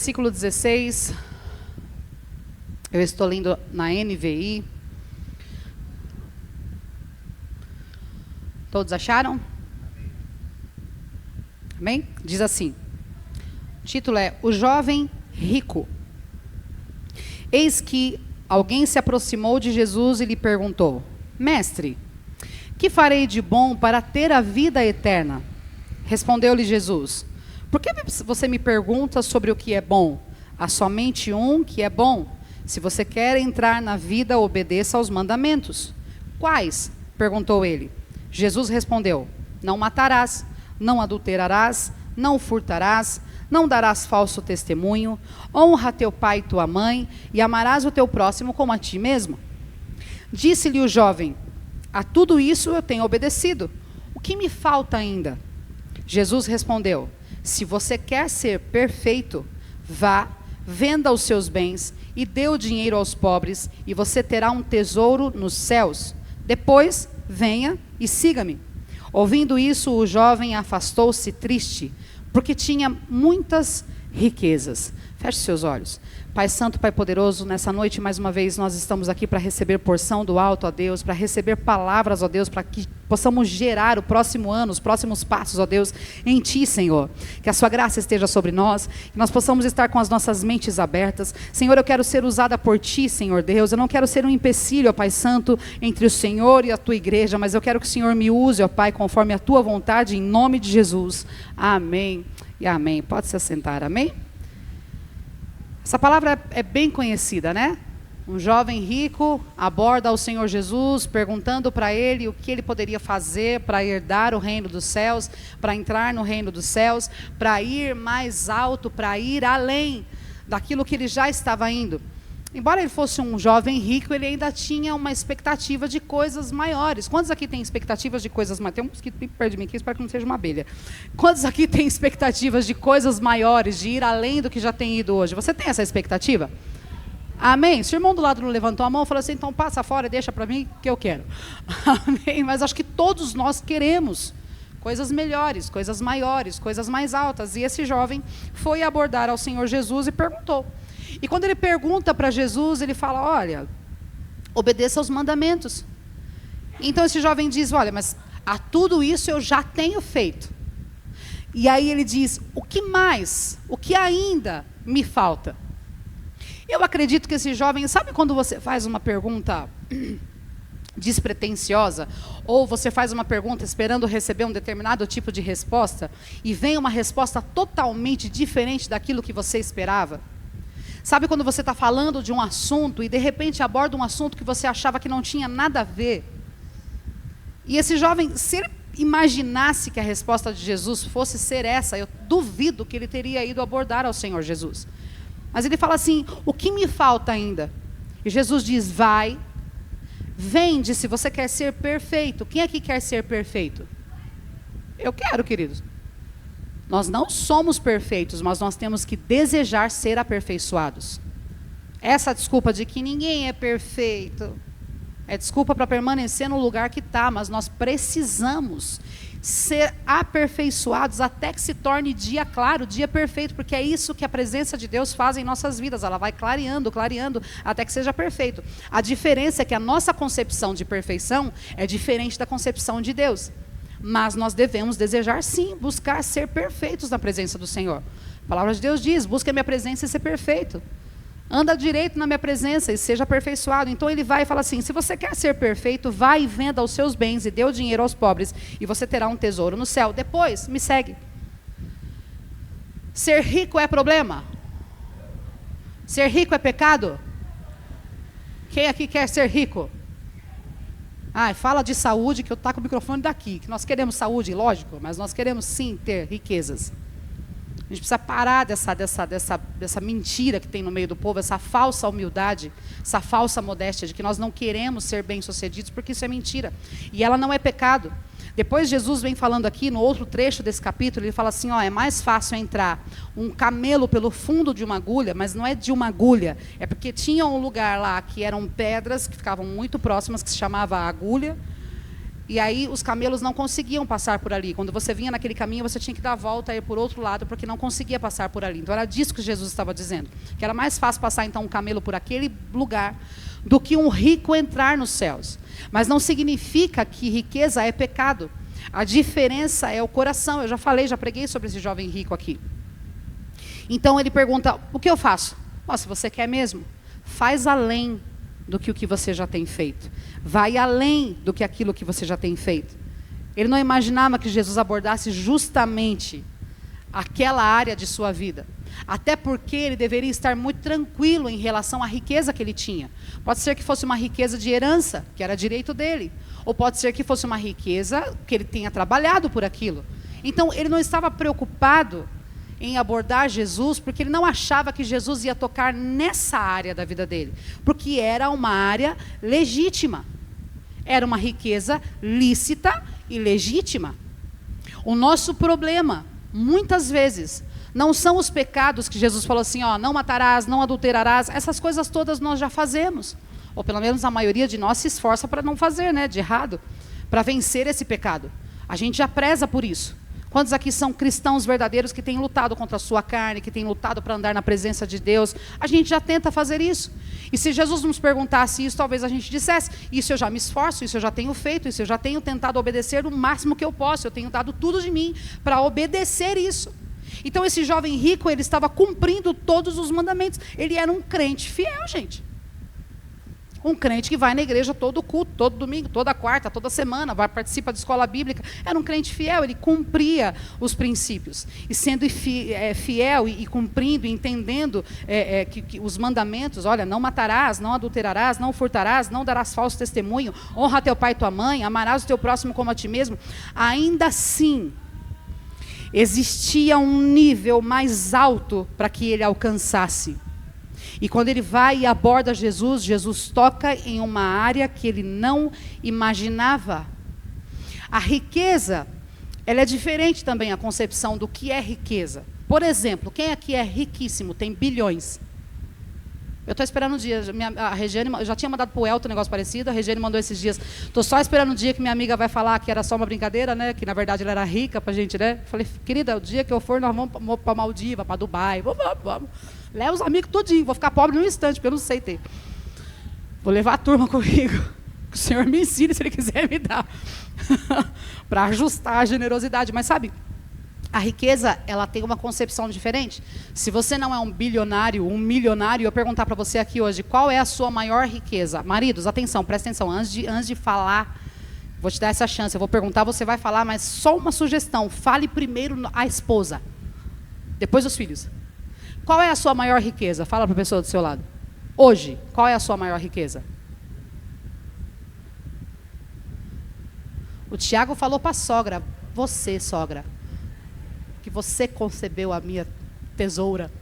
Versículo 16, eu estou lendo na NVI. Todos acharam? Amém? Diz assim, o título é O Jovem Rico. Eis que alguém se aproximou de Jesus e lhe perguntou: Mestre, que farei de bom para ter a vida eterna? Respondeu-lhe Jesus: Por que você me pergunta sobre o que é bom? Há somente um que é bom. Se você quer entrar na vida, obedeça aos mandamentos. Quais? Perguntou ele. Jesus respondeu: Não matarás, não adulterarás, não furtarás, não darás falso testemunho, honra teu pai e tua mãe, e amarás o teu próximo como a ti mesmo. Disse-lhe o jovem: A tudo isso eu tenho obedecido. O que me falta ainda? Jesus respondeu: Se você quer ser perfeito, vá, venda os seus bens e dê o dinheiro aos pobres, e você terá um tesouro nos céus. Depois, venha e siga-me. Ouvindo isso, o jovem afastou-se triste, porque tinha muitas riquezas. Feche seus olhos. Pai Santo, Pai Poderoso, nessa noite, mais uma vez, nós estamos aqui para receber porção do alto, ó Deus, para receber palavras, ó Deus, para que possamos gerar o próximo ano, os próximos passos, ó Deus, em Ti, Senhor. Que a Sua graça esteja sobre nós, que nós possamos estar com as nossas mentes abertas. Senhor, eu quero ser usada por Ti, Senhor Deus. Eu não quero ser um empecilho, ó Pai Santo, entre o Senhor e a Tua igreja, mas eu quero que o Senhor me use, ó Pai, conforme a Tua vontade, em nome de Jesus. Amém e amém. Pode se assentar, amém? Essa palavra é bem conhecida, né? Um jovem rico aborda o Senhor Jesus, perguntando para ele o que ele poderia fazer para herdar o reino dos céus, para entrar no reino dos céus, para ir mais alto, para ir além daquilo que ele já estava indo. Embora ele fosse um jovem rico, ele ainda tinha uma expectativa de coisas maiores. Quantos aqui têm expectativas de coisas maiores? Tem um mosquito bem perto de mim aqui, espero que não seja uma abelha. Quantos aqui têm expectativas de coisas maiores, de ir além do que já tem ido hoje? Você tem essa expectativa? Amém? Se o irmão do lado não levantou a mão, falou assim, então passa fora e deixa para mim que eu quero. Amém? Mas acho que todos nós queremos coisas melhores, coisas maiores, coisas mais altas. E esse jovem foi abordar ao Senhor Jesus e perguntou. E quando ele pergunta para Jesus, ele fala, olha, obedeça aos mandamentos. Então esse jovem diz, olha, mas a tudo isso eu já tenho feito. E aí ele diz, o que mais? O que ainda me falta? Eu acredito que esse jovem, sabe quando você faz uma pergunta despretensiosa, ou você faz uma pergunta esperando receber um determinado tipo de resposta, e vem uma resposta totalmente diferente daquilo que você esperava? Sabe quando você está falando de um assunto e de repente aborda um assunto que você achava que não tinha nada a ver? E esse jovem, se ele imaginasse que a resposta de Jesus fosse ser essa, eu duvido que ele teria ido abordar ao Senhor Jesus. Mas ele fala assim, o que me falta ainda? E Jesus diz, vai, vende se você quer ser perfeito. Quem aqui quer ser perfeito? Eu quero, queridos. Nós não somos perfeitos, mas nós temos que desejar ser aperfeiçoados. Essa desculpa de que ninguém é perfeito é desculpa para permanecer no lugar que está, mas nós precisamos ser aperfeiçoados até que se torne dia claro, dia perfeito, porque é isso que a presença de Deus faz em nossas vidas. Ela vai clareando, clareando, até que seja perfeito. A diferença é que a nossa concepção de perfeição é diferente da concepção de Deus. Mas nós devemos desejar sim, buscar ser perfeitos na presença do Senhor. A palavra de Deus diz, busque a minha presença e ser perfeito. Anda direito na minha presença e seja aperfeiçoado. Então ele vai e fala assim, se você quer ser perfeito, vai e venda os seus bens e dê o dinheiro aos pobres, e você terá um tesouro no céu. Depois, me segue. Ser rico é problema? Ser rico é pecado? Quem aqui quer ser rico? Fala de saúde, que eu estou com o microfone daqui, que nós queremos saúde, lógico, mas nós queremos sim ter riquezas. A gente precisa parar dessa mentira que tem no meio do povo, essa falsa humildade, essa falsa modéstia de que nós não queremos ser bem-sucedidos, porque isso é mentira. E ela não é pecado. Depois Jesus vem falando aqui, no outro trecho desse capítulo, ele fala assim, é mais fácil entrar um camelo pelo fundo de uma agulha, mas não é de uma agulha, é porque tinha um lugar lá que eram pedras que ficavam muito próximas, que se chamava agulha, e aí os camelos não conseguiam passar por ali. Quando você vinha naquele caminho, você tinha que dar a volta e ir por outro lado, porque não conseguia passar por ali. Então era disso que Jesus estava dizendo, que era mais fácil passar então um camelo por aquele lugar do que um rico entrar nos céus. Mas não significa que riqueza é pecado. A diferença é o coração. Eu já falei, já preguei sobre esse jovem rico aqui. Então ele pergunta, o que eu faço? Se você quer mesmo, faz além do que o que você já tem feito. Vai além do que aquilo que você já tem feito. Ele não imaginava que Jesus abordasse justamente aquela área de sua vida. Até porque ele deveria estar muito tranquilo em relação à riqueza que ele tinha. Pode ser que fosse uma riqueza de herança, que era direito dele. Ou pode ser que fosse uma riqueza que ele tenha trabalhado por aquilo. Então ele não estava preocupado em abordar Jesus, porque ele não achava que Jesus ia tocar nessa área da vida dele. Porque era uma área legítima. Era uma riqueza lícita e legítima. O nosso problema, muitas vezes, não são os pecados que Jesus falou assim, não matarás, não adulterarás, essas coisas todas nós já fazemos. Ou pelo menos a maioria de nós se esforça para não fazer, de errado, para vencer esse pecado. A gente já preza por isso. Quantos aqui são cristãos verdadeiros que têm lutado contra a sua carne, que têm lutado para andar na presença de Deus? A gente já tenta fazer isso. E se Jesus nos perguntasse isso, talvez a gente dissesse, isso eu já me esforço, isso eu já tenho feito, isso eu já tenho tentado obedecer o máximo que eu posso, eu tenho dado tudo de mim para obedecer isso. Então esse jovem rico, ele estava cumprindo todos os mandamentos. Ele era um crente fiel, gente. Um crente que vai na igreja todo culto, todo domingo, toda quarta, toda semana, participa de escola bíblica. Era um crente fiel, ele cumpria os princípios. E sendo fiel e cumprindo, entendendo que os mandamentos, olha, não matarás, não adulterarás, não furtarás, não darás falso testemunho, honra teu pai e tua mãe, amarás o teu próximo como a ti mesmo. Ainda assim, existia um nível mais alto para que ele alcançasse. E quando ele vai e aborda Jesus, Jesus toca em uma área que ele não imaginava. A riqueza, ela é diferente também, a concepção do que é riqueza. Por exemplo, quem aqui é riquíssimo, tem bilhões? Eu estou esperando o dia, a Regiane, eu já tinha mandado para o Elton um negócio parecido, a Regiane mandou esses dias. Estou só esperando o dia que minha amiga vai falar que era só uma brincadeira, que na verdade ela era rica para a gente, Falei, querida, o dia que eu for, nós vamos para Maldiva, para Dubai, vamos. Leva os amigos todinho, vou ficar pobre num instante, porque eu não sei ter. Vou levar a turma comigo. Que o Senhor me ensine, se Ele quiser me dar. Para ajustar a generosidade. Mas sabe, a riqueza, ela tem uma concepção diferente. Se você não é um bilionário, um milionário, eu perguntar para você aqui hoje, qual é a sua maior riqueza? Maridos, atenção, presta atenção, antes de falar, vou te dar essa chance, eu vou perguntar, você vai falar, mas só uma sugestão, fale primeiro a esposa, depois os filhos. Qual é a sua maior riqueza? Fala para a pessoa do seu lado. Hoje, qual é a sua maior riqueza? O Tiago falou para a sogra, você, sogra, que você concebeu a minha tesoura.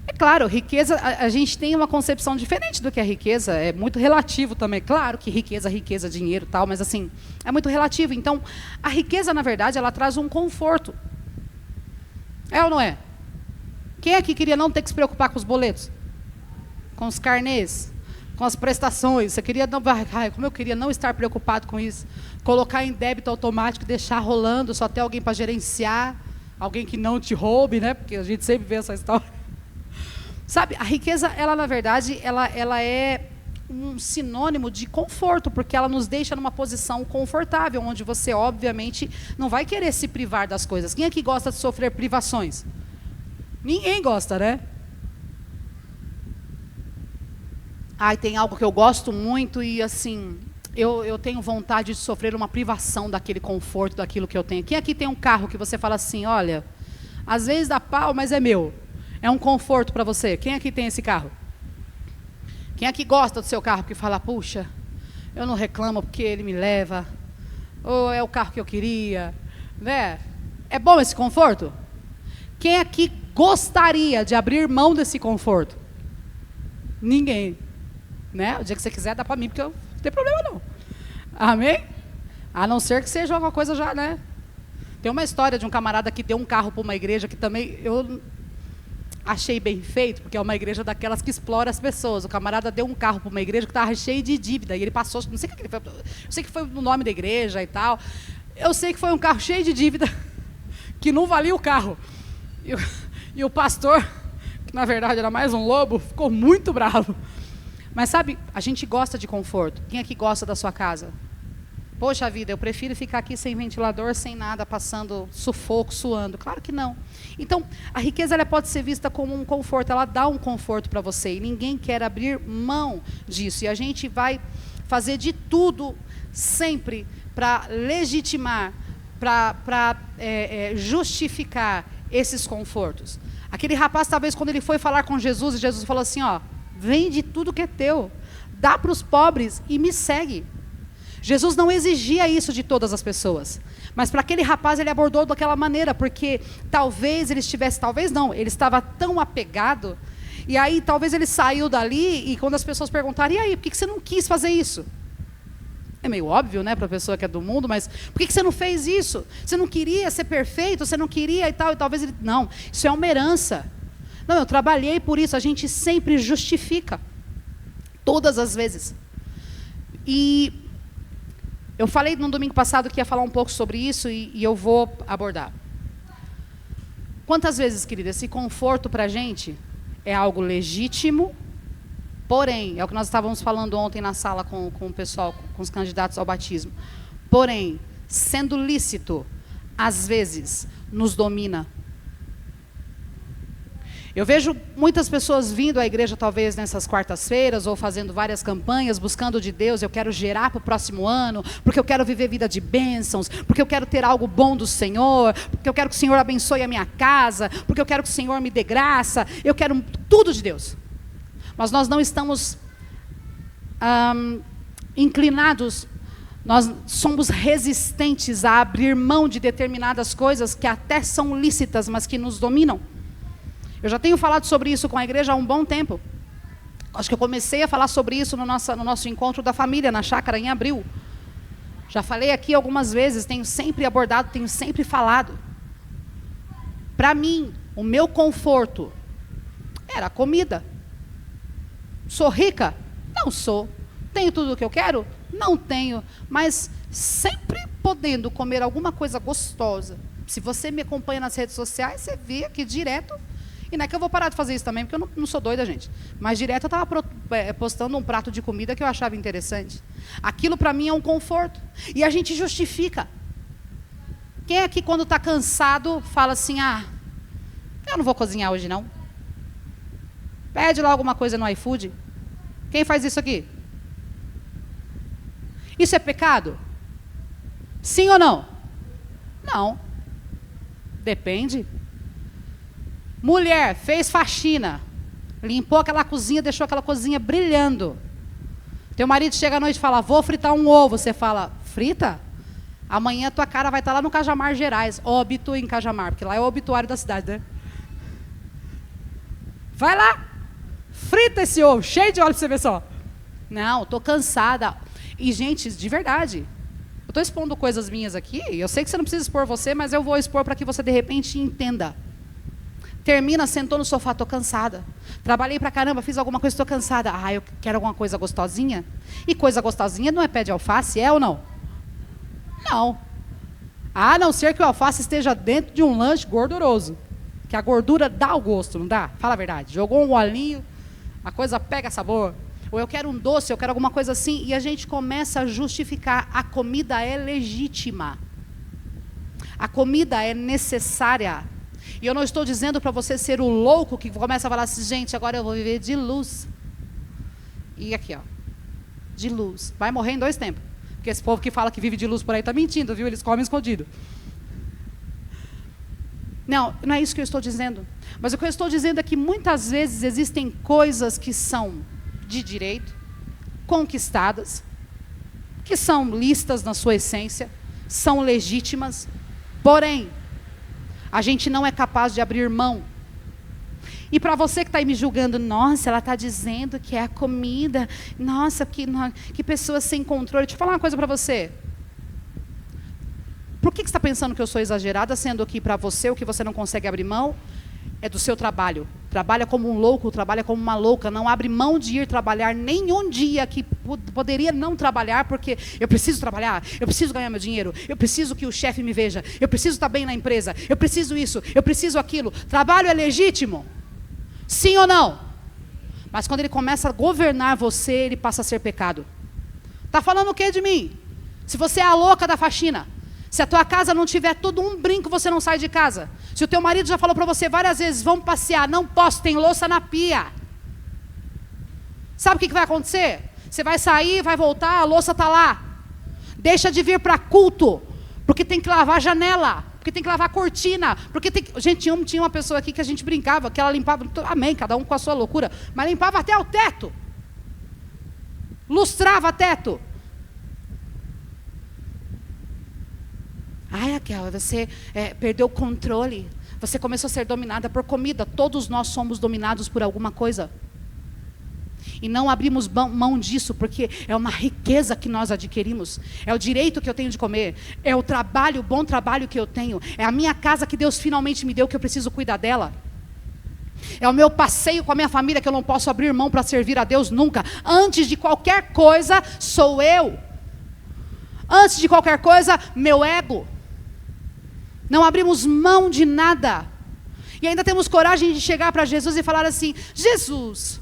É claro, riqueza, a gente tem uma concepção diferente do que é riqueza, é muito relativo também. Claro que riqueza, dinheiro e tal, mas assim, é muito relativo. Então, a riqueza, na verdade, ela traz um conforto. É ou não é? Quem aqui queria não ter que se preocupar com os boletos? Com os carnês? Com as prestações? Você queria não... Ai, como eu queria não estar preocupado com isso. Colocar em débito automático, deixar rolando, só ter alguém para gerenciar, alguém que não te roube, Porque a gente sempre vê essa história. Sabe, a riqueza, ela na verdade, ela é um sinônimo de conforto, porque ela nos deixa numa posição confortável, onde você, obviamente, não vai querer se privar das coisas. Quem aqui gosta de sofrer privações? Ninguém gosta, Ai, tem algo que eu gosto muito e, assim, eu tenho vontade de sofrer uma privação daquele conforto, daquilo que eu tenho. Quem aqui tem um carro que você fala assim, olha, às vezes dá pau, mas é meu. É um conforto para você. Quem aqui tem esse carro? Quem aqui gosta do seu carro, porque fala, puxa, eu não reclamo porque ele me leva, ou é o carro que eu queria, É bom esse conforto? Quem aqui gostaria de abrir mão desse conforto? Ninguém, O dia que você quiser, dá para mim, porque eu não tem problema não. Amém? A não ser que seja alguma coisa já, Tem uma história de um camarada que deu um carro para uma igreja que também, achei bem feito, porque é uma igreja daquelas que explora as pessoas. O camarada deu um carro para uma igreja que estava cheio de dívida, e ele passou, não sei o que ele foi, eu sei que foi o nome da igreja e tal, eu sei que foi um carro cheio de dívida, que não valia o carro. E o pastor, que na verdade era mais um lobo, ficou muito bravo. Mas sabe, a gente gosta de conforto. Quem aqui gosta da sua casa? Poxa vida, eu prefiro ficar aqui sem ventilador, sem nada, passando sufoco, suando. Claro que não. Então, a riqueza ela pode ser vista como um conforto, ela dá um conforto para você, e ninguém quer abrir mão disso. E a gente vai fazer de tudo, sempre, para legitimar, para justificar esses confortos. Aquele rapaz, talvez, quando ele foi falar com Jesus, e Jesus falou assim, ó, vende tudo que é teu, dá para os pobres e me segue. Jesus não exigia isso de todas as pessoas, mas para aquele rapaz ele abordou daquela maneira, porque talvez ele estivesse, talvez não, ele estava tão apegado, e aí talvez ele saiu dali, e quando as pessoas perguntaram, e aí, por que você não quis fazer isso? É meio óbvio, né, para a pessoa que é do mundo, mas por que você não fez isso? Você não queria ser perfeito, você não queria e tal, e talvez ele, não, isso é uma herança. Não, eu trabalhei por isso, a gente sempre justifica, todas as vezes. E eu falei no domingo passado que ia falar um pouco sobre isso, e eu vou abordar. Quantas vezes, querida, esse conforto para a gente é algo legítimo, porém, é o que nós estávamos falando ontem na sala com o pessoal, com os candidatos ao batismo, porém, sendo lícito, às vezes, nos domina. Eu vejo muitas pessoas vindo à igreja, talvez, nessas quartas-feiras, ou fazendo várias campanhas, buscando de Deus, eu quero gerar para o próximo ano, porque eu quero viver vida de bênçãos, porque eu quero ter algo bom do Senhor, porque eu quero que o Senhor abençoe a minha casa, porque eu quero que o Senhor me dê graça, eu quero tudo de Deus. Mas nós não estamos inclinados, nós somos resistentes a abrir mão de determinadas coisas que até são lícitas, mas que nos dominam. Eu já tenho falado sobre isso com a igreja há um bom tempo. Acho que eu comecei a falar sobre isso no nosso encontro da família, na chácara, em abril. Já falei aqui algumas vezes, tenho sempre abordado, tenho sempre falado. Para mim, o meu conforto era a comida. Sou rica? Não sou. Tenho tudo o que eu quero? Não tenho. Mas sempre podendo comer alguma coisa gostosa. Se você me acompanha nas redes sociais, você vê aqui direto. E não é que eu vou parar de fazer isso também, porque eu não sou doida, gente. Mas direto eu estava postando um prato de comida que eu achava interessante. Aquilo para mim é um conforto. E a gente justifica. Quem aqui, quando está cansado, fala assim, eu não vou cozinhar hoje, não. Pede lá alguma coisa no iFood. Quem faz isso aqui? Isso é pecado? Sim ou não? Não. Depende. Mulher, fez faxina, limpou aquela cozinha, deixou aquela cozinha brilhando. Teu marido chega à noite e fala, vou fritar um ovo. Você fala, frita? Amanhã tua cara vai estar lá no Cajamar Gerais, óbito em Cajamar, porque lá é o obituário da cidade, né? Vai lá, frita esse ovo, cheio de óleo para você ver só. Não, estou cansada. E, gente, de verdade, eu estou expondo coisas minhas aqui, eu sei que você não precisa expor você, mas eu vou expor para que você, de repente, entenda. Termina, sentou no sofá, estou cansada. Trabalhei pra caramba, fiz alguma coisa, estou cansada. Eu quero alguma coisa gostosinha. E coisa gostosinha não é pé de alface, é ou não? Não. A não ser que o alface esteja dentro de um lanche gorduroso. Que a gordura dá o gosto, não dá? Fala a verdade. Jogou um olhinho, a coisa pega sabor. Ou eu quero um doce, eu quero alguma coisa assim. E a gente começa a justificar. A comida é legítima. A comida é necessária. E eu não estou dizendo para você ser o louco que começa a falar assim, gente, agora eu vou viver de luz. E aqui, ó, de luz. Vai morrer em 2 tempos. Porque esse povo que fala que vive de luz por aí está mentindo, viu? Eles comem escondido. Não é isso que eu estou dizendo. Mas o que eu estou dizendo é que muitas vezes existem coisas que são de direito, conquistadas, que são lícitas na sua essência, são legítimas, porém, a gente não é capaz de abrir mão. E para você que está aí me julgando, nossa, ela está dizendo que é a comida, nossa, que pessoa sem controle. Deixa eu falar uma coisa para você. Por que você está pensando que eu sou exagerada, sendo que para você o que você não consegue abrir mão é do seu trabalho? trabalha como um louco, trabalha como uma louca, não abre mão de ir trabalhar nenhum dia que poderia não trabalhar, porque eu preciso trabalhar, eu preciso ganhar meu dinheiro, eu preciso que o chefe me veja, eu preciso estar bem na empresa, eu preciso isso, eu preciso aquilo. Trabalho é legítimo? Sim ou não? Mas quando ele começa a governar você, ele passa a ser pecado. Está falando o que de mim? Se você é a louca da faxina, se a tua casa não tiver tudo um brinco, você não sai de casa. Se o teu marido já falou para você várias vezes, vamos passear, não posso, tem louça na pia. Sabe o que vai acontecer? Você vai sair, vai voltar, a louça está lá. Deixa de vir para culto, porque tem que lavar a janela, porque tem que lavar a cortina, porque tem que... Gente, tinha uma pessoa aqui que a gente brincava, que ela limpava, amém, cada um com a sua loucura, mas limpava até o teto. Lustrava teto. Ai, Raquel, você perdeu o controle. Você começou a ser dominada por comida. Todos nós somos dominados por alguma coisa. E não abrimos mão disso, porque é uma riqueza que nós adquirimos. É o direito que eu tenho de comer. É o trabalho, o bom trabalho que eu tenho. É a minha casa que Deus finalmente me deu, que eu preciso cuidar dela. É o meu passeio com a minha família, que eu não posso abrir mão para servir a Deus nunca. Antes de qualquer coisa, sou eu. Antes de qualquer coisa, meu ego. Não abrimos mão de nada. E ainda temos coragem de chegar para Jesus e falar assim: Jesus,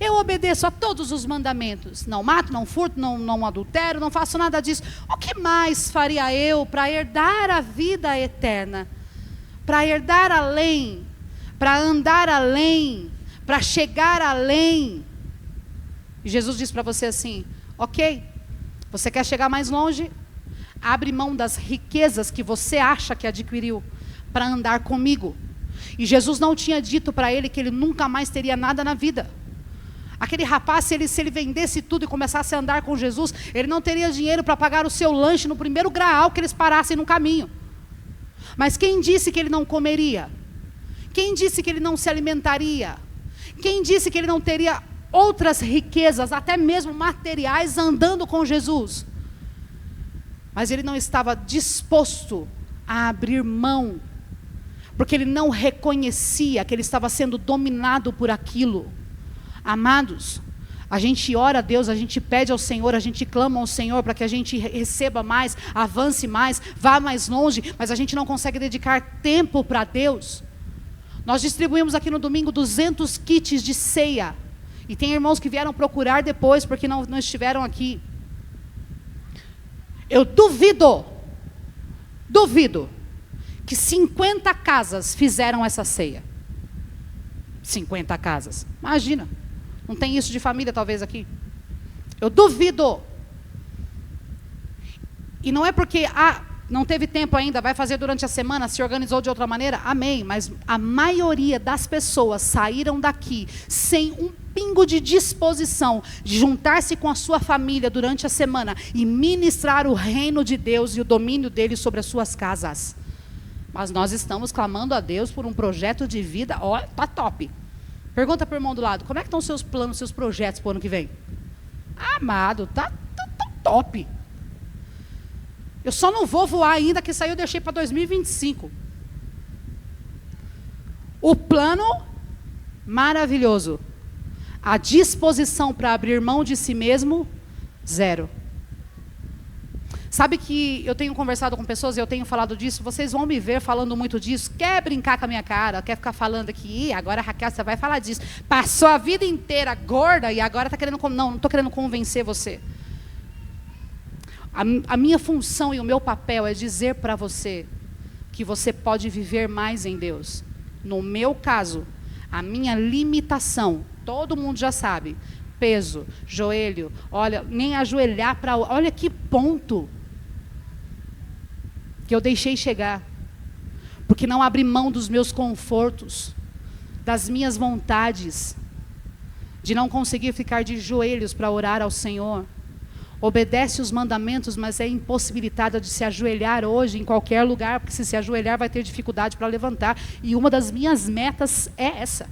eu obedeço a todos os mandamentos. Não mato, não furto, não adultero, não faço nada disso. O que mais faria eu para herdar a vida eterna? Para herdar além, para andar além, para chegar além. E Jesus diz para você assim: ok, você quer chegar mais longe? Abre mão das riquezas que você acha que adquiriu para andar comigo. E Jesus não tinha dito para ele que ele nunca mais teria nada na vida. Aquele rapaz, se ele vendesse tudo e começasse a andar com Jesus, ele não teria dinheiro para pagar o seu lanche no primeiro graal que eles parassem no caminho. Mas quem disse que ele não comeria? Quem disse que ele não se alimentaria? Quem disse que ele não teria outras riquezas, até mesmo materiais, andando com Jesus? Mas ele não estava disposto a abrir mão, porque ele não reconhecia que ele estava sendo dominado por aquilo. Amados, a gente ora a Deus, a gente pede ao Senhor, a gente clama ao Senhor para que a gente receba mais, avance mais, vá mais longe, mas a gente não consegue dedicar tempo para Deus. Nós distribuímos aqui no domingo 200 kits de ceia, e tem irmãos que vieram procurar depois, porque não estiveram aqui. Eu duvido que 50 casas fizeram essa ceia. 50 casas, imagina, não tem isso de família talvez aqui. Eu duvido. E não é porque não teve tempo ainda, vai fazer durante a semana, se organizou de outra maneira, amém, mas a maioria das pessoas saíram daqui sem um pingo de disposição de juntar-se com a sua família durante a semana e ministrar o reino de Deus e o domínio dele sobre as suas casas. Mas nós estamos clamando a Deus por um projeto de vida, ó, tá top. Pergunta para o irmão do lado: como é que estão os seus planos, seus projetos para o ano que vem? Amado, tá top. Eu só não vou voar ainda, que isso aí eu deixei para 2025. O plano, maravilhoso. A disposição para abrir mão de si mesmo, zero. Sabe que eu tenho conversado com pessoas e eu tenho falado disso, vocês vão me ver falando muito disso, quer brincar com a minha cara, quer ficar falando aqui, agora Raquel, você vai falar disso. Passou a vida inteira gorda e agora está querendo... Não estou querendo convencer você. A minha função e o meu papel é dizer para você que você pode viver mais em Deus. No meu caso, a minha limitação, todo mundo já sabe, peso, joelho, olha, nem ajoelhar para... Olha que ponto que eu deixei chegar, porque não abri mão dos meus confortos, das minhas vontades, de não conseguir ficar de joelhos para orar ao Senhor. Obedece os mandamentos, mas é impossibilitada de se ajoelhar hoje em qualquer lugar, porque se ajoelhar vai ter dificuldade para levantar, e uma das minhas metas é essa.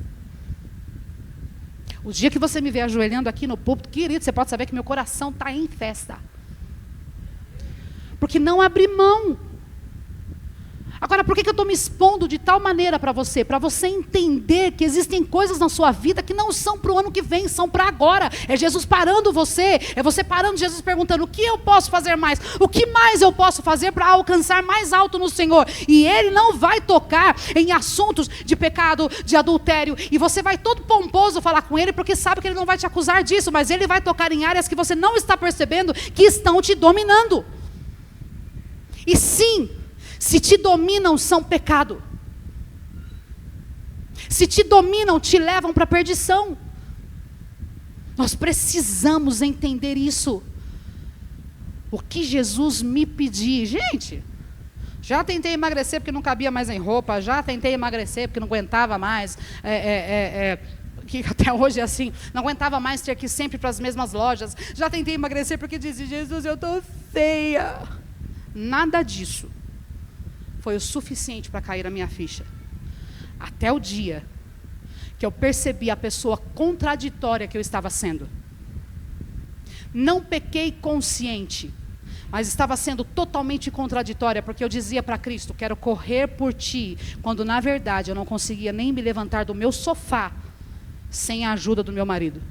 O dia que você me ver ajoelhando aqui no púlpito, querido, você pode saber que meu coração está em festa. Porque não abri mão. Agora, por que eu estou me expondo de tal maneira para você? Para você entender que existem coisas na sua vida que não são para o ano que vem, são para agora. É Jesus parando você, é você parando, Jesus perguntando: o que eu posso fazer mais? O que mais eu posso fazer para alcançar mais alto no Senhor? E Ele não vai tocar em assuntos de pecado, de adultério, e você vai todo pomposo falar com Ele, porque sabe que Ele não vai te acusar disso, mas Ele vai tocar em áreas que você não está percebendo, que estão te dominando. E sim, se te dominam, são pecado. Se te dominam, te levam para a perdição. Nós precisamos entender isso. O que Jesus me pediu, gente, já tentei emagrecer porque não cabia mais em roupa, já tentei emagrecer porque não aguentava mais, que até hoje é assim, não aguentava mais ter que ir sempre para as mesmas lojas, já tentei emagrecer porque dizia: Jesus, eu estou feia. Nada disso foi o suficiente para cair a minha ficha. Até o dia que eu percebi a pessoa contraditória que eu estava sendo. Não pequei consciente, mas estava sendo totalmente contraditória, porque eu dizia para Cristo: quero correr por ti, quando na verdade eu não conseguia nem me levantar do meu sofá sem a ajuda do meu marido.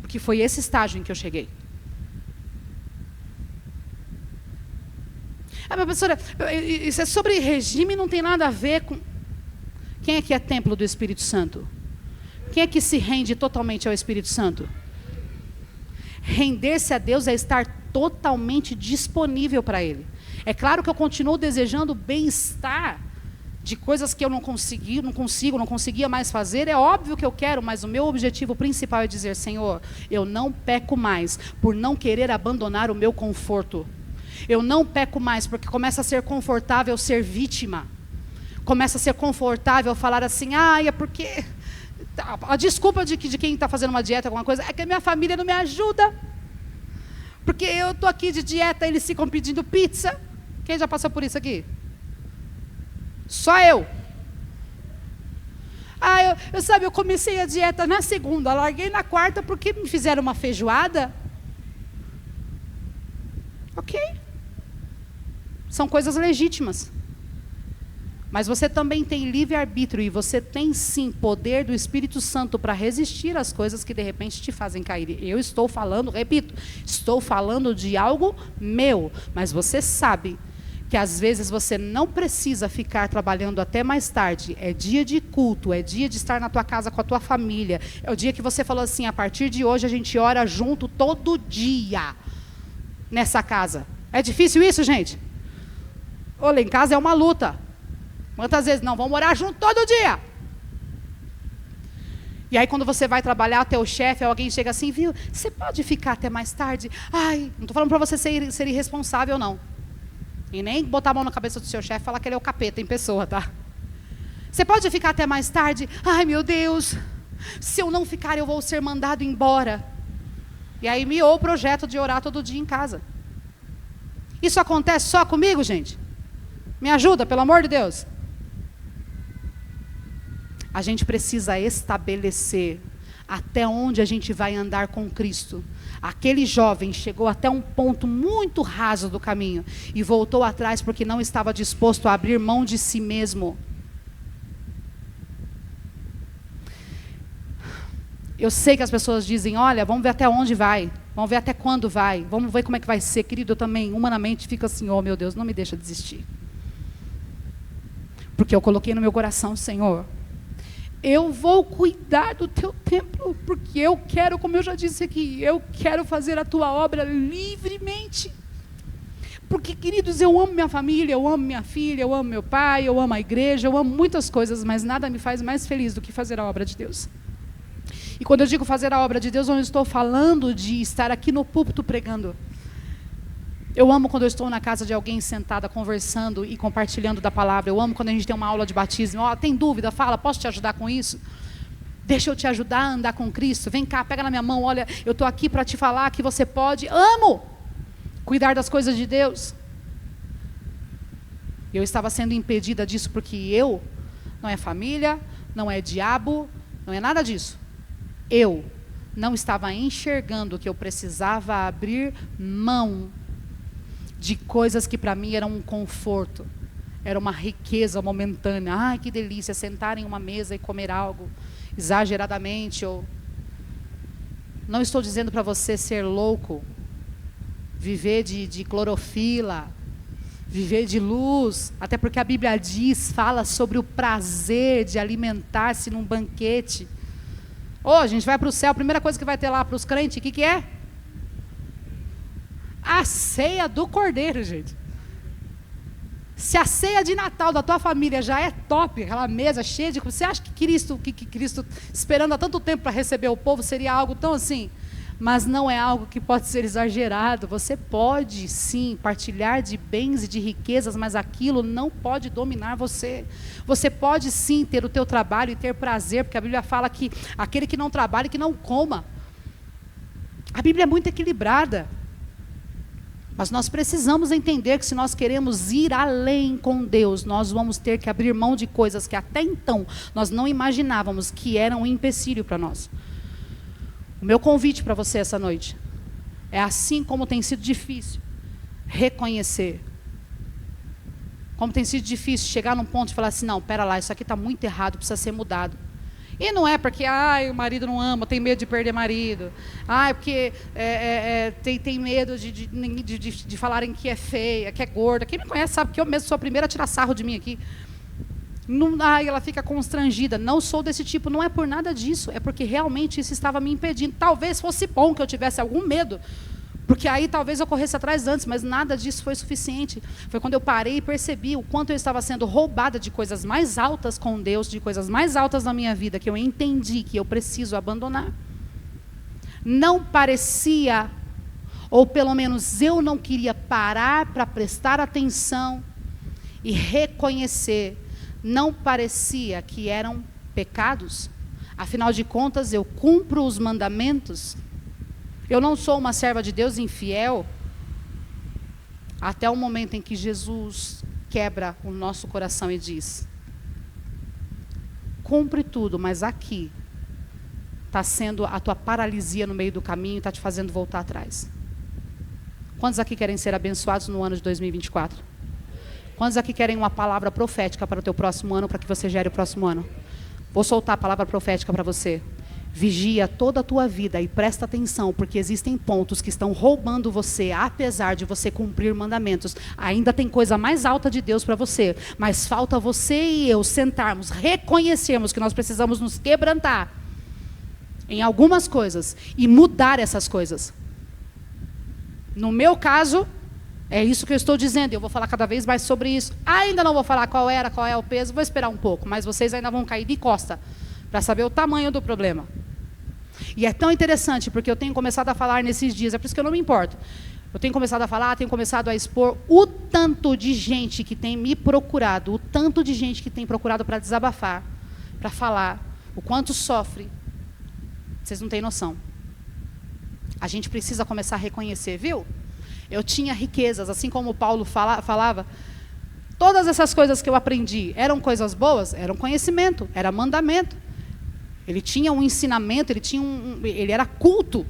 Porque foi esse estágio em que eu cheguei. Mas pastora, isso é sobre regime, não tem nada a ver com... Quem é que é templo do Espírito Santo? Quem é que se rende totalmente ao Espírito Santo? Render-se a Deus é estar totalmente disponível para Ele. É claro que eu continuo desejando bem-estar de coisas que eu não conseguia mais fazer. É óbvio que eu quero, mas o meu objetivo principal é dizer: Senhor, eu não peco mais por não querer abandonar o meu conforto. Eu não peco mais porque começa a ser confortável ser vítima. Começa a ser confortável falar assim: é porque... A desculpa de quem está fazendo uma dieta, alguma coisa, é que a minha família não me ajuda. Porque eu estou aqui de dieta, eles ficam pedindo pizza. Quem já passou por isso aqui? Só eu. Eu comecei a dieta na segunda, larguei na quarta porque me fizeram uma feijoada. Ok. São coisas legítimas. Mas você também tem livre-arbítrio e você tem sim poder do Espírito Santo para resistir às coisas que de repente te fazem cair. Eu estou falando, repito, estou falando de algo meu, mas você sabe que às vezes você não precisa ficar trabalhando até mais tarde. É dia de culto, é dia de estar na tua casa com a tua família. É o dia que você falou assim: a partir de hoje a gente ora junto todo dia nessa casa. É difícil isso, gente? Olha, em casa é uma luta. Quantas vezes não, vamos orar junto todo dia. E aí quando você vai trabalhar, teu chefe, alguém chega assim: viu, você pode ficar até mais tarde? Não estou falando para você ser irresponsável, não. E nem botar a mão na cabeça do seu chefe e falar que ele é o capeta em pessoa, tá? Você pode ficar até mais tarde? Meu Deus, se eu não ficar eu vou ser mandado embora. E aí miou o projeto de orar todo dia em casa. Isso acontece só comigo, gente? Me ajuda, pelo amor de Deus. A gente precisa estabelecer até onde a gente vai andar com Cristo. Aquele jovem chegou até um ponto muito raso do caminho e voltou atrás porque não estava disposto a abrir mão de si mesmo. Eu sei que as pessoas dizem: olha, vamos ver até onde vai, vamos ver até quando vai, vamos ver como é que vai ser. Querido, eu também humanamente fico assim: oh meu Deus, não me deixa desistir. Porque eu coloquei no meu coração: Senhor, eu vou cuidar do teu templo, porque eu quero, como eu já disse aqui, eu quero fazer a tua obra livremente. Porque, queridos, eu amo minha família, eu amo minha filha, eu amo meu pai, eu amo a igreja, eu amo muitas coisas, mas nada me faz mais feliz do que fazer a obra de Deus. E quando eu digo fazer a obra de Deus, eu não estou falando de estar aqui no púlpito pregando. Eu amo quando eu estou na casa de alguém sentada, conversando e compartilhando da palavra. Eu amo quando a gente tem uma aula de batismo. Tem dúvida? Fala, posso te ajudar com isso? Deixa eu te ajudar a andar com Cristo. Vem cá, pega na minha mão, olha, eu estou aqui para te falar que você pode. Amo cuidar das coisas de Deus. Eu estava sendo impedida disso porque eu, não é família, não é diabo, não é nada disso. Eu não estava enxergando que eu precisava abrir mão de coisas que para mim eram um conforto. Era uma riqueza momentânea. Ai, que delícia, sentar em uma mesa e comer algo exageradamente. Ou... Não estou dizendo para você ser louco, viver de clorofila, viver de luz, até porque a Bíblia fala sobre o prazer de alimentar-se num banquete. A gente vai para o céu, a primeira coisa que vai ter lá para os crentes, o que é? A ceia do Cordeiro, gente. Se a ceia de Natal da tua família já é top, aquela mesa cheia de... Você acha que Cristo, esperando há tanto tempo para receber o povo, seria algo tão assim? Mas não é algo que pode ser exagerado. Você pode, sim, partilhar de bens e de riquezas, mas aquilo não pode dominar você. Você pode, sim, ter o teu trabalho e ter prazer, porque a Bíblia fala que aquele que não trabalha, que não coma. A Bíblia é muito equilibrada. Mas nós precisamos entender que se nós queremos ir além com Deus, nós vamos ter que abrir mão de coisas que até então nós não imaginávamos que eram um empecilho para nós. O meu convite para você essa noite é, assim como tem sido difícil reconhecer, como tem sido difícil chegar num ponto e falar assim, não, pera lá, isso aqui está muito errado, precisa ser mudado. E não é porque o marido não ama, tem medo de perder marido. É porque tem medo de falarem que é feia, que é gorda. Quem me conhece sabe que eu mesmo sou a primeira a tirar sarro de mim aqui. Não, ela fica constrangida. Não sou desse tipo, não é por nada disso. É porque realmente isso estava me impedindo. Talvez fosse bom que eu tivesse algum medo, porque aí talvez eu corresse atrás antes, mas nada disso foi suficiente. Foi quando eu parei e percebi o quanto eu estava sendo roubada de coisas mais altas com Deus, de coisas mais altas na minha vida, que eu entendi que eu preciso abandonar. Não parecia, ou pelo menos eu não queria parar para prestar atenção e reconhecer, não parecia que eram pecados. Afinal de contas, eu cumpro os mandamentos. Eu não sou uma serva de Deus infiel, até o momento em que Jesus quebra o nosso coração e diz, cumpre tudo, mas aqui está sendo a tua paralisia no meio do caminho, está te fazendo voltar atrás. Quantos aqui querem ser abençoados no ano de 2024? Quantos aqui querem uma palavra profética para o teu próximo ano, para que você gere o próximo ano? Vou soltar a palavra profética para você. Vigia toda a tua vida e presta atenção, porque existem pontos que estão roubando você, apesar de você cumprir mandamentos. Ainda tem coisa mais alta de Deus para você, mas falta você e eu sentarmos, reconhecermos que nós precisamos nos quebrantar em algumas coisas e mudar essas coisas. No meu caso, é isso que eu estou dizendo, eu vou falar cada vez mais sobre isso. Ainda não vou falar qual é o peso, vou esperar um pouco, mas vocês ainda vão cair de costa para saber o tamanho do problema. E é tão interessante, porque eu tenho começado a falar nesses dias, é por isso que eu não me importo. Eu tenho começado a falar, tenho começado a expor o tanto de gente que tem me procurado, o tanto de gente que tem procurado para desabafar, para falar, o quanto sofre. Vocês não têm noção. A gente precisa começar a reconhecer, viu? Eu tinha riquezas, assim como Paulo falava, todas essas coisas que eu aprendi, eram coisas boas? Eram conhecimento, era mandamento. Ele tinha um ensinamento, ele era culto.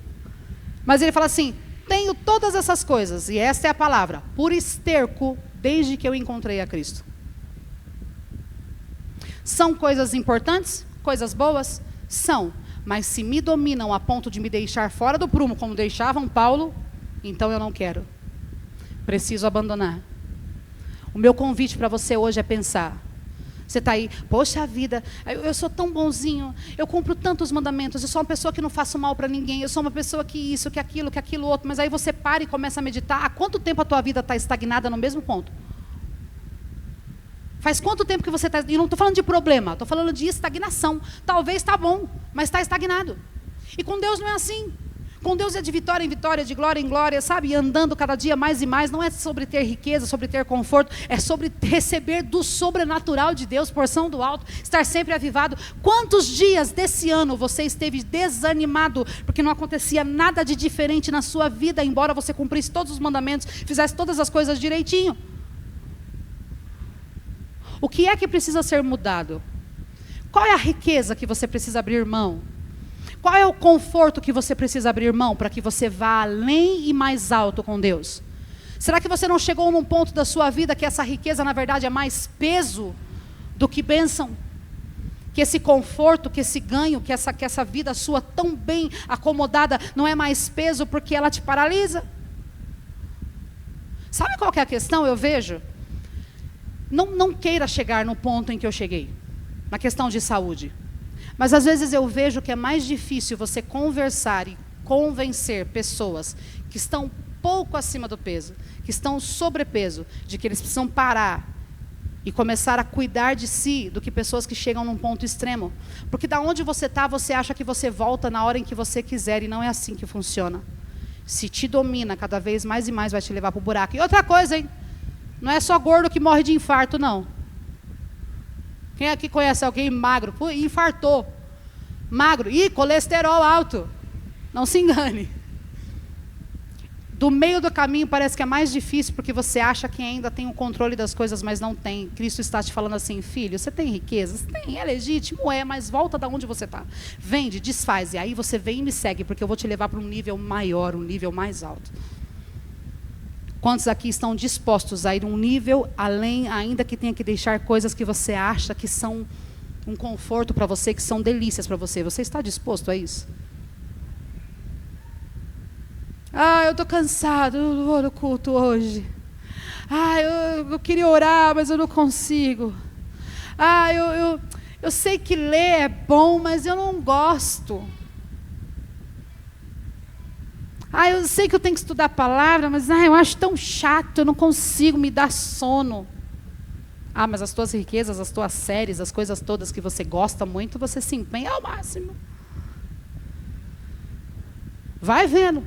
Mas ele fala assim, tenho todas essas coisas, e esta é a palavra, por esterco, desde que eu encontrei a Cristo. São coisas importantes? Coisas boas? São. Mas se me dominam a ponto de me deixar fora do prumo, como deixavam Paulo, então eu não quero. Preciso abandonar. O meu convite para você hoje é pensar. Você está aí, poxa vida, eu sou tão bonzinho, eu cumpro tantos mandamentos, eu sou uma pessoa que não faço mal para ninguém, eu sou uma pessoa que isso, que aquilo outro, mas aí você para e começa a meditar, há quanto tempo a tua vida está estagnada no mesmo ponto? Faz quanto tempo que você está... E não estou falando de problema, estou falando de estagnação. Talvez está bom, mas está estagnado. E com Deus não é assim. Com Deus é de vitória em vitória, de glória em glória, sabe? E andando cada dia mais e mais. Não é sobre ter riqueza, sobre ter conforto. É sobre receber do sobrenatural de Deus, porção do alto. Estar sempre avivado. Quantos dias desse ano você esteve desanimado, porque não acontecia nada de diferente na sua vida, embora você cumprisse todos os mandamentos, fizesse todas as coisas direitinho? O que é que precisa ser mudado? Qual é a riqueza que você precisa abrir mão? Qual é o conforto que você precisa abrir mão para que você vá além e mais alto com Deus? Será que você não chegou num ponto da sua vida que essa riqueza na verdade é mais peso do que bênção? Que esse conforto, que esse ganho, que essa vida sua tão bem acomodada não é mais peso porque ela te paralisa? Sabe qual que é a questão? Eu vejo, não queira chegar no ponto em que eu cheguei, na questão de saúde. Mas às vezes eu vejo que é mais difícil você conversar e convencer pessoas que estão pouco acima do peso, que estão sobrepeso, de que eles precisam parar e começar a cuidar de si, do que pessoas que chegam num ponto extremo. Porque da onde você está, você acha que você volta na hora em que você quiser, e não é assim que funciona. Se te domina, cada vez mais e mais vai te levar para o buraco. E outra coisa, hein? Não é só gordo que morre de infarto, não. Quem aqui conhece alguém magro? Pô, infartou. Magro. Ih, colesterol alto. Não se engane. Do meio do caminho parece que é mais difícil, porque você acha que ainda tem o controle das coisas, mas não tem. Cristo está te falando assim: filho, você tem riquezas? Tem, é legítimo, mas volta da onde você está. Vende, desfaz, e aí você vem e me segue, porque eu vou te levar para um nível maior, um nível mais alto. Quantos aqui estão dispostos a ir um nível além, ainda que tenha que deixar coisas que você acha que são um conforto para você, que são delícias para você? Você está disposto a isso? Ah, eu estou cansado, eu não vou no culto hoje. Ah, eu queria orar, mas eu não consigo. Ah, eu sei que ler é bom, mas eu não gosto. Ah, eu sei que eu tenho que estudar a palavra, mas eu acho tão chato, eu não consigo, me dar sono. Ah, mas as tuas riquezas, as tuas séries, as coisas todas que você gosta muito, você se empenha ao máximo. Vai vendo.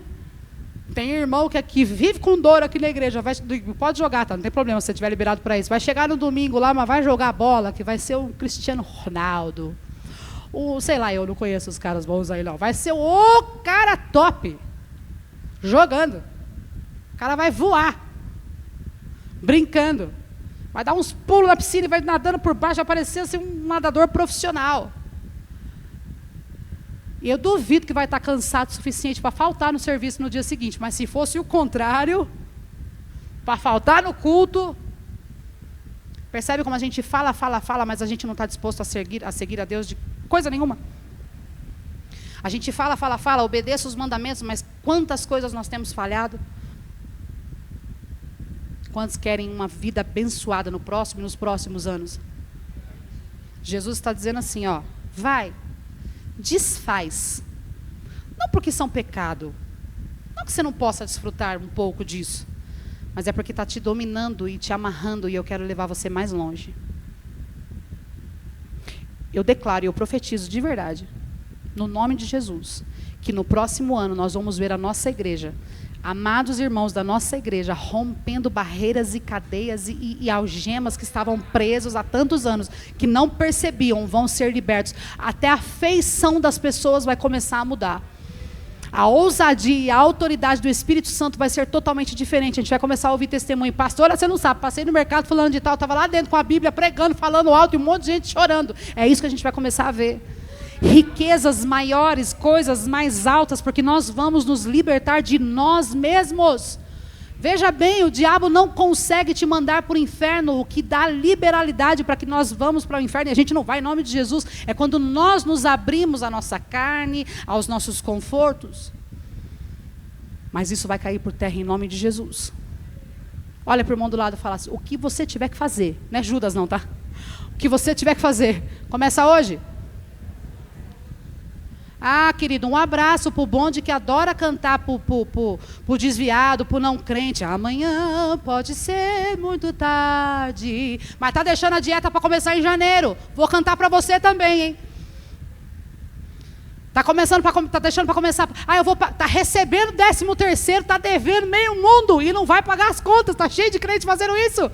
Tem irmão que vive com dor aqui na igreja, pode jogar, tá? Não tem problema se você estiver liberado para isso. Vai chegar no domingo lá, mas vai jogar bola, que vai ser o Cristiano Ronaldo. Sei lá, eu não conheço os caras bons aí não. Vai ser o cara top. Jogando. O cara vai voar. Brincando. Vai dar uns pulos na piscina e vai nadando por baixo, vai parecer assim, um nadador profissional. E eu duvido que vai estar cansado o suficiente para faltar no serviço no dia seguinte. Mas se fosse o contrário, para faltar no culto, percebe como a gente fala, mas a gente não está disposto a seguir a Deus de coisa nenhuma? A gente fala, obedeça os mandamentos, mas quantas coisas nós temos falhado? Quantos querem uma vida abençoada no próximo e nos próximos anos? Jesus está dizendo assim, ó, vai. Desfaz. Não porque são pecado, não que você não possa desfrutar um pouco disso, mas é porque está te dominando e te amarrando, e eu quero levar você mais longe. Eu declaro e eu profetizo de verdade, no nome de Jesus, que no próximo ano nós vamos ver a nossa igreja, amados irmãos da nossa igreja, rompendo barreiras e cadeias e algemas que estavam presos há tantos anos, que não percebiam, vão ser libertos. Até a feição das pessoas vai começar a mudar. A ousadia e a autoridade do Espírito Santo vai ser totalmente diferente. A gente vai começar a ouvir testemunho. Pastora, você não sabe, passei no mercado falando de tal, estava lá dentro com a Bíblia, pregando, falando alto, e um monte de gente chorando. É isso que a gente vai começar a ver. Riquezas maiores, coisas mais altas, porque nós vamos nos libertar de nós mesmos. Veja bem, o diabo não consegue te mandar para o inferno. O que dá liberalidade para que nós vamos para o inferno, e a gente não vai em nome de Jesus, é quando nós nos abrimos à nossa carne, aos nossos confortos. Mas isso vai cair por terra em nome de Jesus. Olha para o irmão do lado e fala assim: o que você tiver que fazer, não é Judas não, tá? O que você tiver que fazer, começa hoje. Ah, querido, um abraço para o bonde que adora cantar pro desviado, pro não crente. Amanhã pode ser muito tarde, mas tá deixando a dieta para começar em janeiro. Vou cantar para você também, hein? Tá deixando para começar. Tá recebendo 13º, tá devendo meio mundo e não vai pagar as contas. Tá cheio de crente fazendo isso.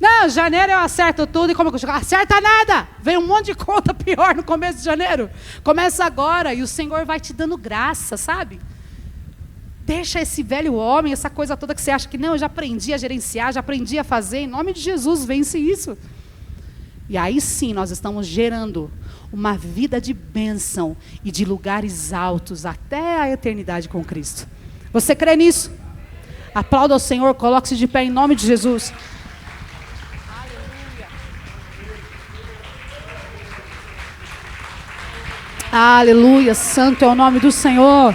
Não, janeiro eu acerto tudo, e como eu acerta nada, vem um monte de conta pior no começo de janeiro. Começa agora e o Senhor vai te dando graça, sabe? Deixa esse velho homem, essa coisa toda que você acha que não, eu já aprendi a gerenciar, já aprendi a fazer, em nome de Jesus, vence isso. E aí sim nós estamos gerando uma vida de bênção e de lugares altos até a eternidade com Cristo. Você crê nisso? Aplauda ao Senhor, coloque-se de pé em nome de Jesus. Aleluia, santo é o nome do Senhor.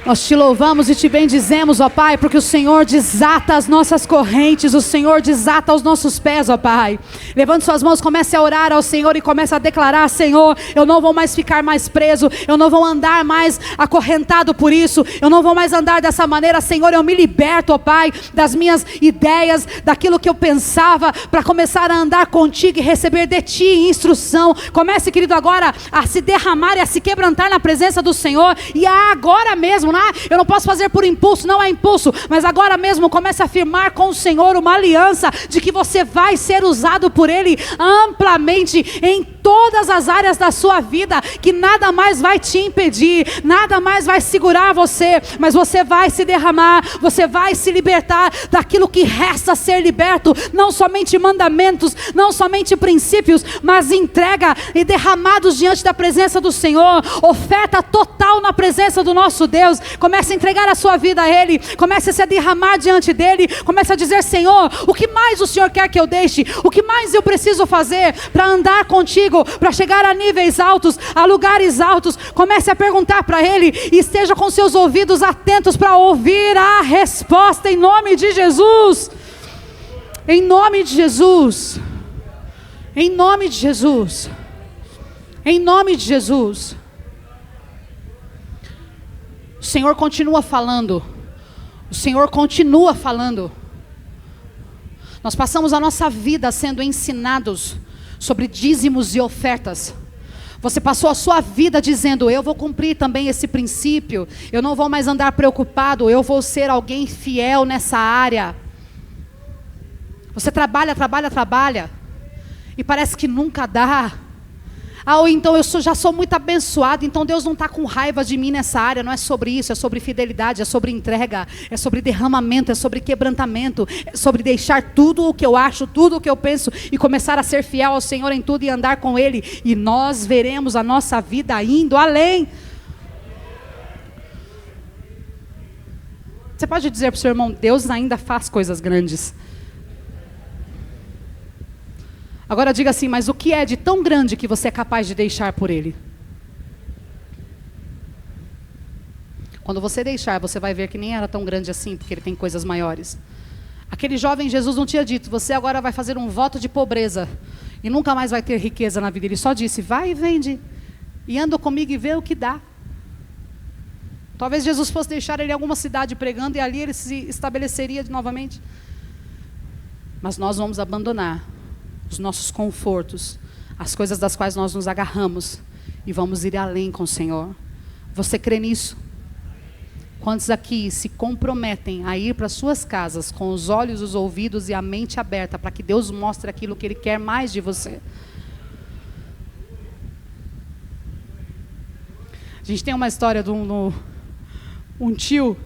Nós te louvamos e te bendizemos, ó Pai, porque o Senhor desata as nossas correntes, o Senhor desata os nossos pés, ó Pai. Levante suas mãos, comece a orar ao Senhor e comece a declarar: Senhor, eu não vou mais ficar mais preso, eu não vou andar mais acorrentado por isso, eu não vou mais andar dessa maneira, Senhor, eu me liberto, ó Pai, das minhas ideias, daquilo que eu pensava, para começar a andar contigo e receber de Ti instrução. Comece, querido, agora a se derramar e a se quebrantar na presença do Senhor, e agora mesmo, eu não posso fazer por impulso, não é impulso, mas agora mesmo comece a firmar com o Senhor uma aliança de que você vai ser usado por Ele amplamente em todas as áreas da sua vida, que nada mais vai te impedir, nada mais vai segurar você, mas você vai se derramar, você vai se libertar daquilo que resta ser liberto, não somente mandamentos, não somente princípios, mas entrega e derramados diante da presença do Senhor, oferta total na presença do nosso Deus. Comece a entregar a sua vida a Ele, comece a se derramar diante dEle, comece a dizer: Senhor, o que mais o Senhor quer que eu deixe? O que mais eu preciso fazer para andar contigo, para chegar a níveis altos, a lugares altos? Comece a perguntar para Ele e esteja com seus ouvidos atentos para ouvir a resposta, em nome de Jesus. Em nome de Jesus. Em nome de Jesus. Em nome de Jesus. O Senhor continua falando. O Senhor continua falando. Nós passamos a nossa vida sendo ensinados sobre dízimos e ofertas. Você passou a sua vida dizendo: eu vou cumprir também esse princípio, eu não vou mais andar preocupado, eu vou ser alguém fiel nessa área. Você trabalha, e parece que nunca dá. Ou então já sou muito abençoado, então Deus não está com raiva de mim nessa área. Não é sobre isso, é sobre fidelidade, é sobre entrega, é sobre derramamento, é sobre quebrantamento, é sobre deixar tudo o que eu acho, tudo o que eu penso e começar a ser fiel ao Senhor em tudo e andar com Ele. E nós veremos a nossa vida indo além. Você pode dizer para o seu irmão: Deus ainda faz coisas grandes. Agora diga assim: mas o que é de tão grande que você é capaz de deixar por Ele? Quando você deixar, você vai ver que nem era tão grande assim, porque Ele tem coisas maiores. Aquele jovem, Jesus não tinha dito: você agora vai fazer um voto de pobreza e nunca mais vai ter riqueza na vida. Ele só disse: vai e vende, e anda comigo e vê o que dá. Talvez Jesus fosse deixar ele em alguma cidade pregando e ali ele se estabeleceria novamente. Mas nós vamos abandonar os nossos confortos, as coisas das quais nós nos agarramos, e vamos ir além com o Senhor. Você crê nisso? Quantos aqui se comprometem a ir para suas casas com os olhos, os ouvidos e a mente aberta para que Deus mostre aquilo que Ele quer mais de você? A gente tem uma história de um tio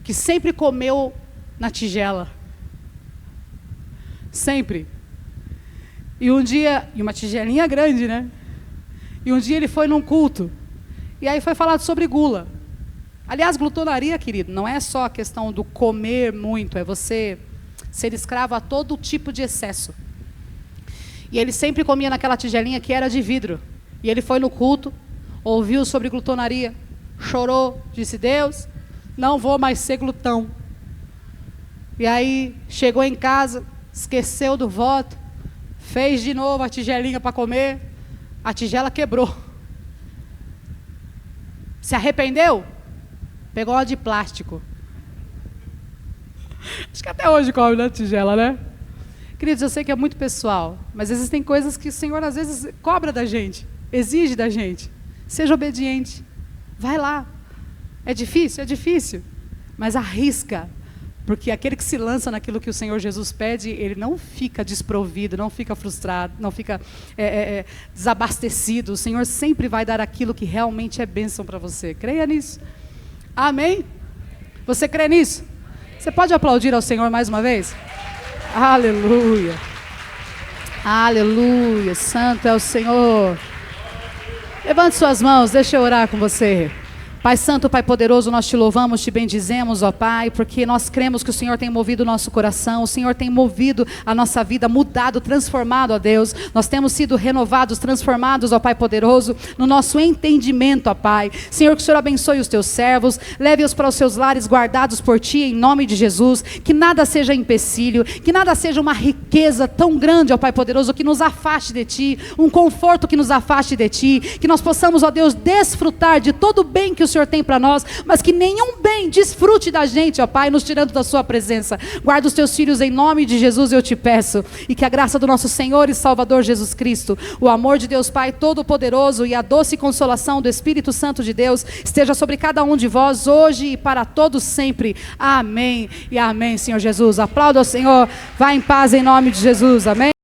que sempre comeu na tigela. Sempre. E um dia, e uma tigelinha grande, né? E um dia ele foi num culto, e aí foi falado sobre gula. Aliás, glutonaria, querido, não é só a questão do comer muito, é você ser escravo a todo tipo de excesso. E ele sempre comia naquela tigelinha que era de vidro. E ele foi no culto, ouviu sobre glutonaria, chorou, disse: Deus, não vou mais ser glutão. E aí chegou em casa, esqueceu do voto, fez de novo a tigelinha para comer, a tigela quebrou. Se arrependeu? Pegou uma de plástico. Acho que até hoje come na tigela, né? Queridos, eu sei que é muito pessoal, mas existem coisas que o Senhor às vezes cobra da gente, exige da gente. Seja obediente, vai lá. É difícil, mas arrisca. Porque aquele que se lança naquilo que o Senhor Jesus pede, ele não fica desprovido, não fica frustrado, não fica desabastecido. O Senhor sempre vai dar aquilo que realmente é bênção para você. Creia nisso. Amém? Você crê nisso? Você pode aplaudir ao Senhor mais uma vez? Aleluia. Aleluia. Santo é o Senhor. Levante suas mãos, deixa eu orar com você. Pai Santo, Pai Poderoso, nós te louvamos, te bendizemos, ó Pai, porque nós cremos que o Senhor tem movido o nosso coração, o Senhor tem movido a nossa vida, mudado, transformado, ó Deus. Nós temos sido renovados, transformados, ó Pai Poderoso, no nosso entendimento, ó Pai. Senhor, que o Senhor abençoe os teus servos, leve-os para os seus lares guardados por Ti, em nome de Jesus. Que nada seja empecilho, que nada seja uma riqueza tão grande, ó Pai Poderoso, que nos afaste de Ti, um conforto que nos afaste de Ti, que nós possamos, ó Deus, desfrutar de todo o bem que o Senhor tem para nós, mas que nenhum bem desfrute da gente, ó Pai, nos tirando da sua presença. Guarda os teus filhos em nome de Jesus, eu te peço, e que a graça do nosso Senhor e Salvador Jesus Cristo, o amor de Deus Pai Todo-Poderoso e a doce consolação do Espírito Santo de Deus esteja sobre cada um de vós hoje e para todos sempre. Amém e amém, Senhor Jesus. Aplauda ao Senhor, vá em paz em nome de Jesus, amém.